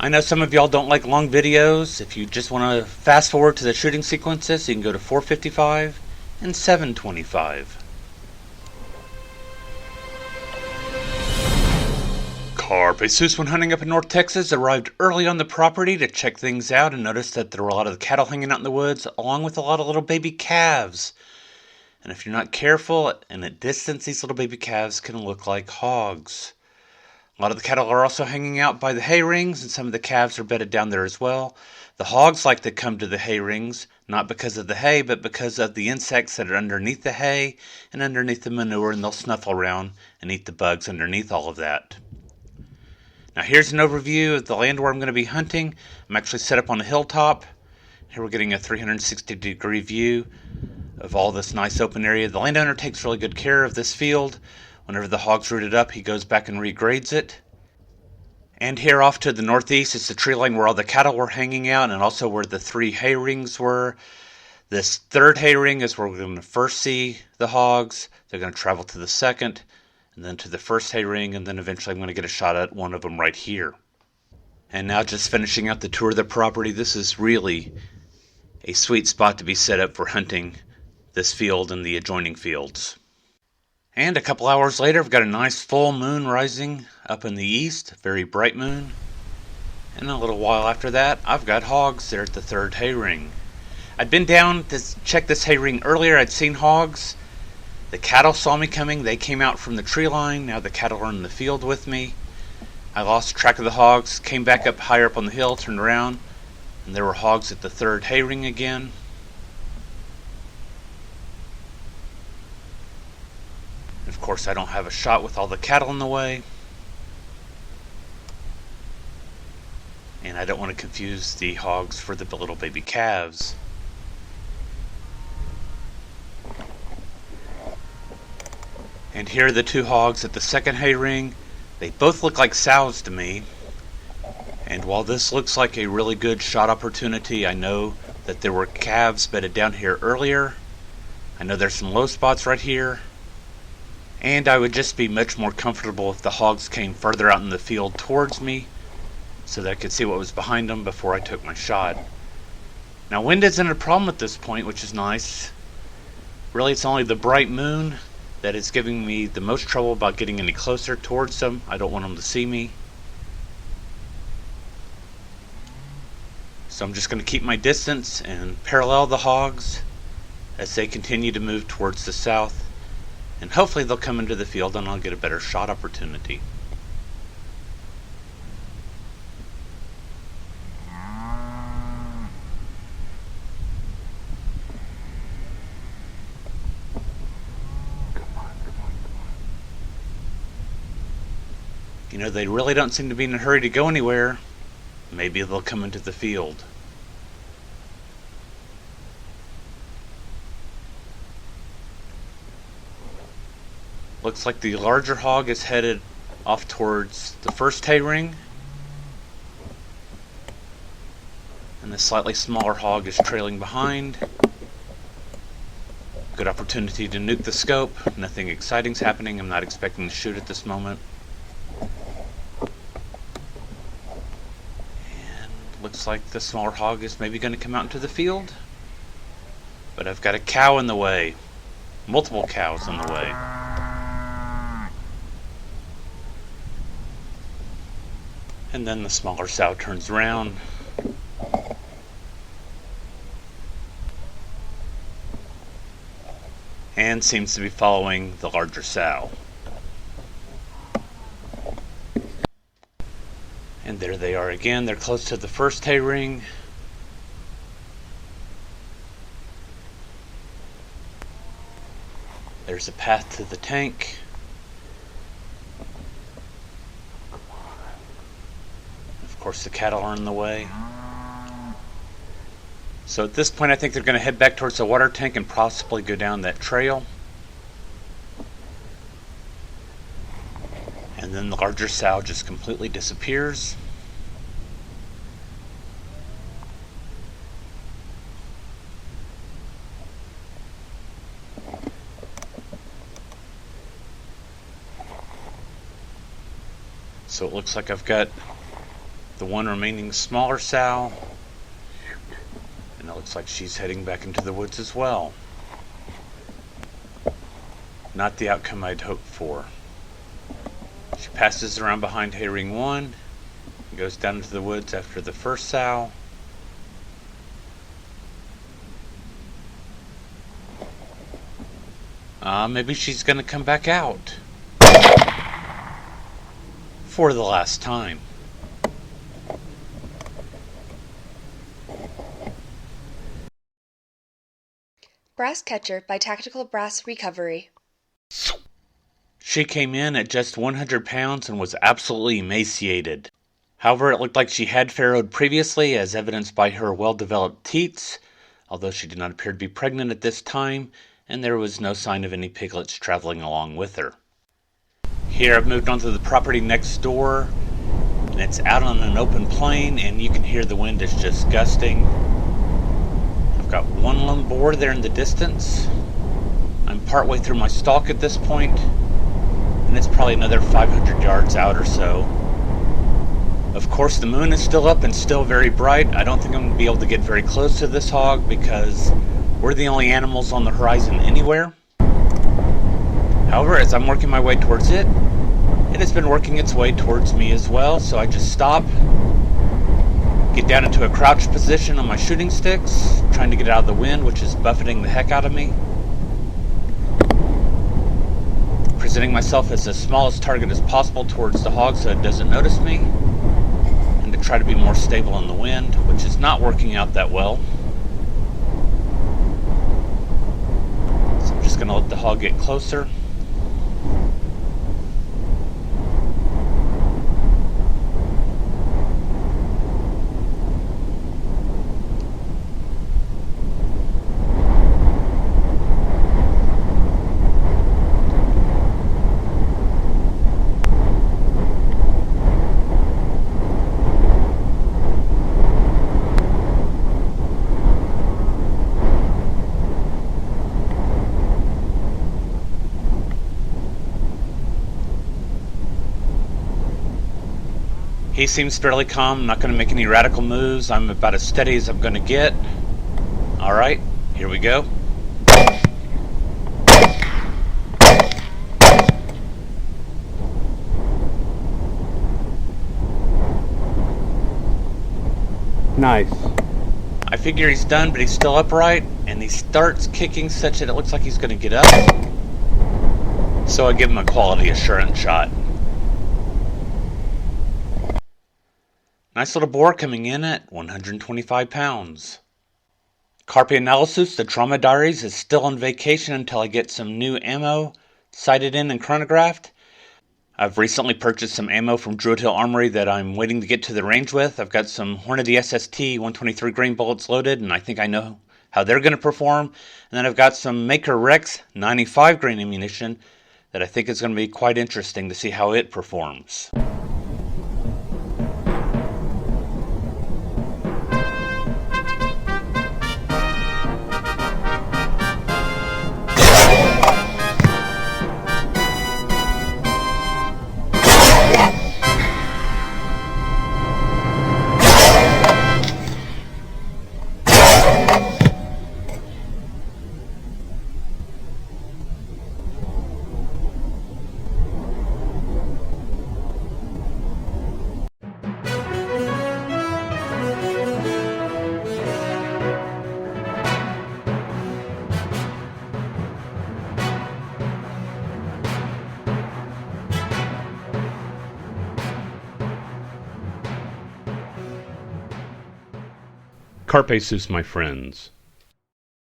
I know some of y'all don't like long videos. If you just want to fast forward to the shooting sequences, you can go to 455 and 725. Carpe when hunting up in North Texas, arrived early on the property to check things out and noticed that there were a lot of the cattle hanging out in the woods, along with a lot of little baby calves. And if you're not careful, in a distance, these little baby calves can look like hogs. A lot of the cattle are also hanging out by the hay rings, and some of the calves are bedded down there as well. The hogs like to come to the hay rings, not because of the hay, but because of the insects that are underneath the hay and underneath the manure, and they'll snuffle around and eat the bugs underneath all of that. Now here's an overview of the land where I'm going to be hunting. I'm actually set up on a hilltop. Here we're getting a 360-degree view of all this nice open area. The landowner takes really good care of this field. Whenever the hog's rooted up, he goes back and regrades it. And here off to the northeast is the tree line where all the cattle were hanging out, and also where the 3 hay rings were. This 3rd hay ring is where we're going to first see the hogs. They're going to travel to the 2nd, and then to the 1st hay ring, and then eventually I'm going to get a shot at one of them right here. And now just finishing out the tour of the property. This is really a sweet spot to be set up for hunting this field and the adjoining fields. And a couple hours later, we've got a nice full moon rising up in the east, very bright moon. And a little while after that, I've got hogs there at the 3rd hay ring. I'd been down to check this hay ring earlier. I'd seen hogs. The cattle saw me coming. They came out from the tree line. Now the cattle are in the field with me. I lost track of the hogs, came back up higher up on the hill, turned around, and there were hogs at the 3rd hay ring again. Of course, I don't have a shot with all the cattle in the way. And I don't want to confuse the hogs for the little baby calves. And here are the 2 hogs at the 2nd hay ring. They both look like sows to me. And while this looks like a really good shot opportunity, I know that there were calves bedded down here earlier. I know there's some low spots right here. And I would just be much more comfortable if the hogs came further out in the field towards me so that I could see what was behind them before I took my shot. Now wind isn't a problem at this point, which is nice. Really, it's only the bright moon that is giving me the most trouble about getting any closer towards them. I don't want them to see me. So I'm just going to keep my distance and parallel the hogs as they continue to move towards the south. And hopefully they'll come into the field and I'll get a better shot opportunity. You know, they really don't seem to be in a hurry to go anywhere. Maybe they'll come into the field. Looks like the larger hog is headed off towards the 1st hay ring. And the slightly smaller hog is trailing behind. Good opportunity to nuke the scope. Nothing exciting's happening. I'm not expecting to shoot at this moment. And looks like the smaller hog is maybe going to come out into the field. But I've got a cow in the way. Multiple cows in the way. And then the smaller sow turns around. And seems to be following the larger sow. And there they are again. They're close to the 1st hay ring. There's a path to the tank. Of course, the cattle are in the way. So at this point, I think they're going to head back towards the water tank and possibly go down that trail. And then the larger sow just completely disappears. So it looks like I've got the one remaining smaller sow, and it looks like she's heading back into the woods as well. Not the outcome I'd hoped for. She passes around behind hay ring 1, and goes down into the woods after the first sow. Maybe she's gonna come back out. For the last time. Brass Catcher by Tactical Brass Recovery. She came in at just 100 pounds and was absolutely emaciated. However, it looked like she had farrowed previously, as evidenced by her well-developed teats, although she did not appear to be pregnant at this time, and there was no sign of any piglets traveling along with her. Here I've moved onto the property next door, and it's out on an open plain, and you can hear the wind is just gusting. I've got one lone boar there in the distance. I'm partway through my stalk at this point, and it's probably another 500 yards out or so. Of course, the moon is still up and still very bright. I don't think I'm going to be able to get very close to this hog because we're the only animals on the horizon anywhere. However, as I'm working my way towards it, it has been working its way towards me as well, so I just stop, get down into a crouched position on my shooting sticks, trying to get out of the wind, which is buffeting the heck out of me. Presenting myself as the smallest target as possible towards the hog so it doesn't notice me, and to try to be more stable in the wind, which is not working out that well. So I'm just going to let the hog get closer. He seems fairly calm. I'm not going to make any radical moves. I'm about as steady as I'm going to get. Alright, here we go. Nice. I figure he's done, but he's still upright, and he starts kicking such that it looks like he's going to get up. So I give him a quality assurance shot. Nice little boar coming in at 125 pounds. Carpe Analysis, the Trauma Diaries, is still on vacation until I get some new ammo sighted in and chronographed. I've recently purchased some ammo from Druid Hill Armory that I'm waiting to get to the range with. I've got some Hornady SST 123 grain bullets loaded, and I think I know how they're going to perform. And then I've got some Maker Rex 95 grain ammunition that I think is going to be quite interesting to see how it performs. Carpe Sus, my friends.